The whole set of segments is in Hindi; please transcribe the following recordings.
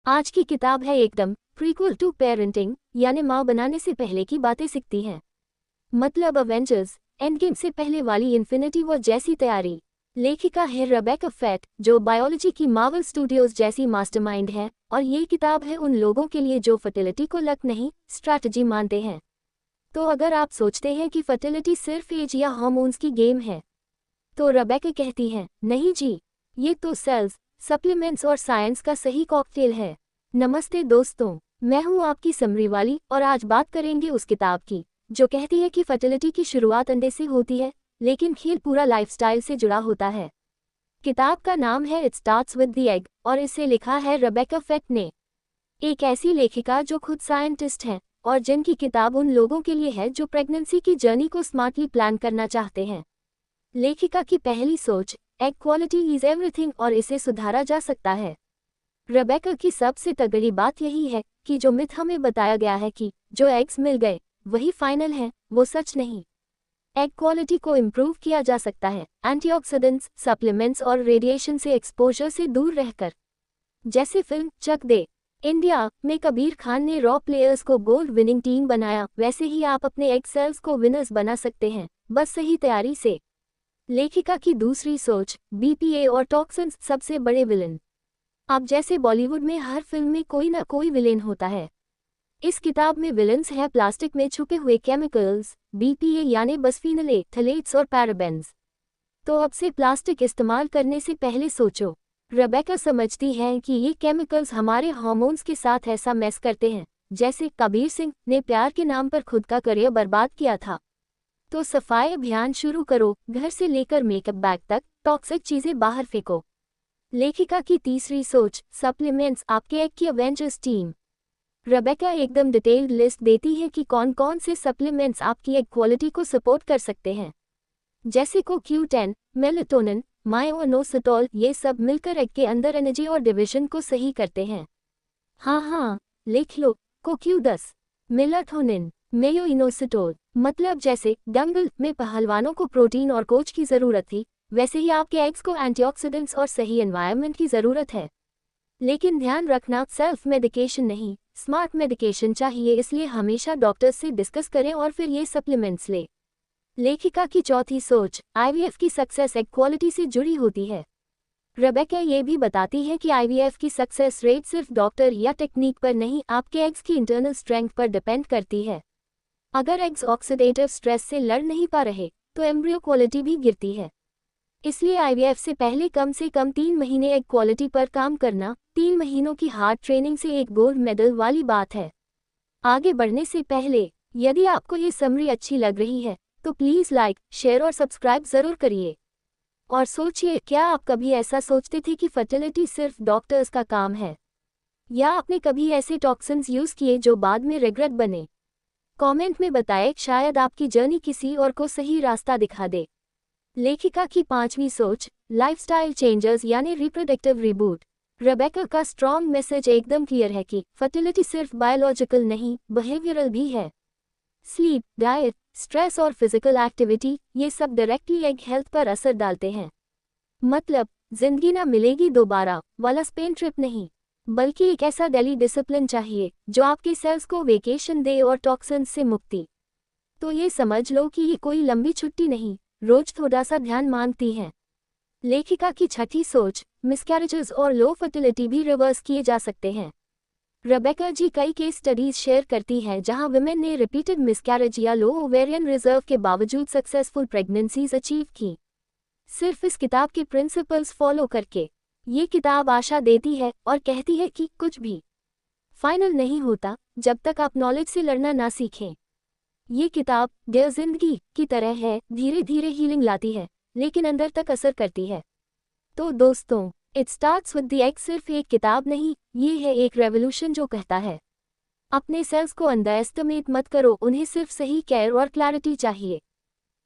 आज की किताब है एकदम प्रीक्वल टू पेरेंटिंग, यानी माँ बनाने से पहले की बातें सीखती हैं। मतलब अवेंजर्स एंड गेम से पहले वाली इन्फिनिटी वॉर जैसी तैयारी। लेखिका है रेबेका फैट, जो बायोलॉजी की मार्वल स्टूडियोज जैसी मास्टरमाइंड है, और ये किताब है उन लोगों के लिए जो फर्टिलिटी को लक नहीं, स्ट्रैटेजी मानते हैं। तो अगर आप सोचते हैं कि फर्टिलिटी सिर्फ एज या हार्मोन्स की गेम है, तो रेबेका कहती है, नहीं जी, ये तो सेल्स, सप्लीमेंट्स और साइंस का सही कॉकटेल है। नमस्ते दोस्तों, मैं हूं आपकी समरी वाली, और आज बात करेंगे उस किताब की जो कहती है कि फर्टिलिटी की शुरुआत अंडे से होती है, लेकिन खेल पूरा लाइफस्टाइल से जुड़ा होता है। किताब का नाम है it starts with the egg, और इसे लिखा है रेबेका फैट ने, एक ऐसी लेखिका जो खुद साइंटिस्ट हैं और जिनकी किताब उन लोगों के लिए है जो प्रेगनेंसी की जर्नी को स्मार्टली प्लान करना चाहते हैं। लेखिका की पहली सोच, एग क्वालिटी इज एवरीथिंग, और इसे सुधारा जा सकता है। रेबेका की सबसे तगड़ी बात यही है कि जो मिथ हमें बताया गया है कि जो एग्स मिल गए वही फाइनल है, वो सच नहीं। एग क्वालिटी को इम्प्रूव किया जा सकता है एंटीऑक्सीडेंट्स, सप्लीमेंट्स और रेडिएशन से एक्सपोजर से दूर रहकर। जैसे फिल्म चक दे इंडिया में कबीर खान ने रॉ प्लेयर्स को गोल्ड विनिंग टीम बनाया, वैसे ही आप अपने एग सेल्स को विनर्स बना सकते हैं, बस सही तैयारी से। लेखिका की दूसरी सोच, बीपीए और टॉक्सिन्स सबसे बड़े विलेन। अब जैसे बॉलीवुड में हर फिल्म में कोई ना कोई विलेन होता है, इस किताब में विलेंस है प्लास्टिक में छुपे हुए केमिकल्स, बीपीए यानी बिस्फेनोल ए, थलेट्स और पैराबेन्स। तो अब से प्लास्टिक इस्तेमाल करने से पहले सोचो। रेबेका समझती है कि ये केमिकल्स हमारे हार्मोन्स के साथ ऐसा मैस करते हैं जैसे कबीर सिंह ने प्यार के नाम पर खुद का करियर बर्बाद किया था। तो सफाई अभियान शुरू करो, घर से लेकर मेकअप बैग तक टॉक्सिक चीजें बाहर फेंको। लेखिका की तीसरी सोच, सप्लीमेंट्स आपके एग की अवेंजर्स टीम। रेबेका एकदम डिटेल्ड लिस्ट देती है कि कौन कौन से सप्लीमेंट्स आपकी एग क्वालिटी को सपोर्ट कर सकते हैं। जैसे CoQ10, मेलेटोनिन, मायोइनोसिटोल, ये सब मिलकर एग के अंदर एनर्जी और डिविजन को सही करते हैं। हाँ, लिख लो, CoQ10, मेलाटोनिन, मेयोइनोसिटोल। मतलब जैसे दंगल में पहलवानों को प्रोटीन और कोच की जरूरत थी, वैसे ही आपके एग्स को एंटीऑक्सीडेंट्स और सही एनवायरनमेंट की जरूरत है। लेकिन ध्यान रखना, सेल्फ मेडिकेशन नहीं, स्मार्ट मेडिकेशन चाहिए, इसलिए हमेशा डॉक्टर से डिस्कस करें और फिर ये सप्लीमेंट्स लें। लेखिका की चौथी सोच, आईवीएफ की सक्सेस एग क्वालिटी से जुड़ी होती है। रेबेका ये भी बताती है कि आईवीएफ की सक्सेस रेट सिर्फ डॉक्टर या टेक्निक पर नहीं, आपके एग्स की इंटरनल स्ट्रेंथ पर डिपेंड करती है। अगर एग्स ऑक्सीडेटिव स्ट्रेस से लड़ नहीं पा रहे तो एम्ब्रियो क्वालिटी भी गिरती है। इसलिए आईवीएफ से पहले कम से कम 3 महीने एग क्वालिटी पर काम करना, 3 महीनों की हार्ड ट्रेनिंग से एक गोल्ड मेडल वाली बात है। आगे बढ़ने से पहले, यदि आपको ये समरी अच्छी लग रही है तो प्लीज़ लाइक, शेयर और सब्सक्राइब ज़रूर करिए। और सोचिए, क्या आप कभी ऐसा सोचते थे कि फर्टिलिटी सिर्फ डॉक्टर्स का काम है? या आपने कभी ऐसे टॉक्सिन्स यूज़ किए जो बाद में रिग्रेट बने? कमेंट में बताएं, शायद आपकी जर्नी किसी और को सही रास्ता दिखा दे। लेखिका की पांचवी सोच, लाइफस्टाइल चेंजर्स यानी रिप्रोडक्टिव रिबूट। रेबेका का स्ट्रॉन्ग मैसेज एकदम क्लियर है कि फर्टिलिटी सिर्फ बायोलॉजिकल नहीं, बिहेवियरल भी है। स्लीप, डाइट, स्ट्रेस और फिजिकल एक्टिविटी, ये सब डायरेक्टली एग हेल्थ पर असर डालते हैं। मतलब जिंदगी ना मिलेगी दोबारा वाला स्पेन ट्रिप नहीं, बल्कि एक ऐसा डेली डिसिप्लिन चाहिए जो आपके सेल्स को वेकेशन दे और टॉक्सिन्स से मुक्ति। तो ये समझ लो कि ये कोई लंबी छुट्टी नहीं, रोज थोड़ा सा ध्यान मांगती है। लेखिका की छठी सोच, मिसकैरेजेस और लो फर्टिलिटी भी रिवर्स किए जा सकते हैं। रेबेका जी कई केस स्टडीज शेयर करती हैं जहां विमेन ने रिपीटेड मिसकैरेज या लो ओवेरियन रिजर्व के बावजूद सक्सेसफुल प्रेगनेंसीज अचीव की, सिर्फ इस किताब के प्रिंसिपल्स फॉलो करके। ये किताब आशा देती है और कहती है कि कुछ भी फाइनल नहीं होता जब तक आप नॉलेज से लड़ना ना सीखें। ये किताब डियर जिंदगी की तरह है, धीरे धीरे हीलिंग लाती है लेकिन अंदर तक असर करती है। तो दोस्तों, it starts with the egg सिर्फ एक किताब नहीं, ये है एक रेवोल्यूशन जो कहता है अपने सेल्स को अंडर एस्टिमेट मत करो, उन्हें सिर्फ सही केयर और क्लैरिटी चाहिए।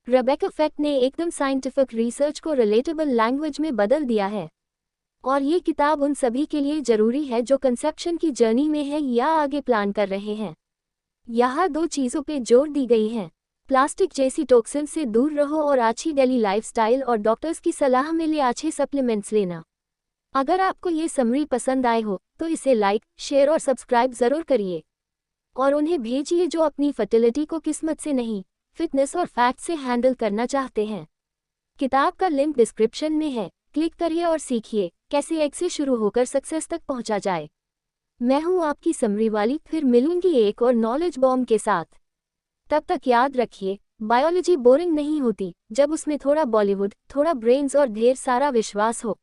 रेबेका फैट ने एकदम साइंटिफिक रिसर्च को रिलेटेबल लैंग्वेज में बदल दिया है, और ये किताब उन सभी के लिए जरूरी है जो कंसेप्शन की जर्नी में है या आगे प्लान कर रहे हैं। यहाँ 2 चीज़ों पे जोर दी गई है, प्लास्टिक जैसी टॉक्सिन से दूर रहो और अच्छी डेली लाइफस्टाइल और डॉक्टर्स की सलाह में ले अच्छे सप्लीमेंट्स लेना। अगर आपको ये समरी पसंद आए हो तो इसे लाइक, शेयर और सब्सक्राइब ज़रूर करिए और उन्हें भेजिए जो अपनी फर्टिलिटी को किस्मत से नहीं, फिटनेस और फैक्ट से हैंडल करना चाहते हैं। किताब का लिंक डिस्क्रिप्शन में है, क्लिक करिए और सीखिए कैसे एग से शुरू होकर सक्सेस तक पहुंचा जाए। मैं हूं आपकी समरी वाली, फिर मिलूंगी एक और नॉलेज बॉम्ब के साथ। तब तक याद रखिए, बायोलॉजी बोरिंग नहीं होती जब उसमें थोड़ा बॉलीवुड, थोड़ा ब्रेन्स और ढेर सारा विश्वास हो।